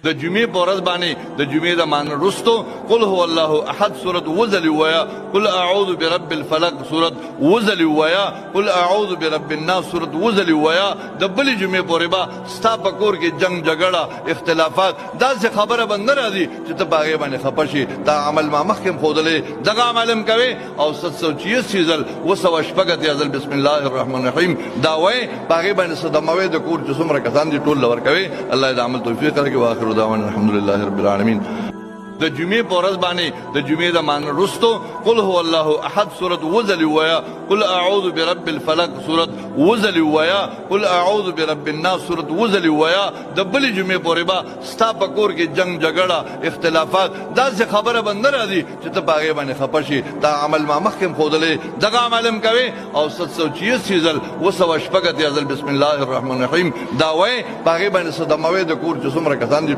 د جمعې په ورځ باندې د جمعې د مانځه وروستو قل هو الله احد سورت وزل ویا، قل اعوذ برب الفلق سورت وزل ویا، قل اعوذ برب الناس سورت وزل ویا. د بلې جمعې پورې به ستا په کور کې جنگ جګړه اختلافات داسې خبره به نه راځي چې ته په هغې باندې خفه شي. دا عمل ما مخکې هم ښودلی، دغه عمل هم کوې او 786 ځل 286 ځل بسم الله الرحمن الرحیم دا وایې، په هغې باندې صدموې د کور چې څومره کسان دي ټول له ورکوې. الله یې د عمل توفیق راکړي. واخر دعوانا الحمدلله رب العالمین. د جمعې په ورځ باندې د جمعې د مانځه وروستو قل هو الله احد سورت وزل ویا، قل اعوذ برب الفلق سورت وزل ویا، قل اعوذ برب الناس سورت وزل ویا. د بلې جمعې پورې به ستا په کور کې جنگ جګړه اختلافات داسې خبره به نه راځي چې ته په هغې باندې خفه شي. دا عمل ما مخکې هم ښودلی، دغه عمل هم کوې او 786 ځل 286 ځل بسم الله الرحمن الرحیم دا وایې، په هغې باندې صدموې د کور چې څومره کسان دي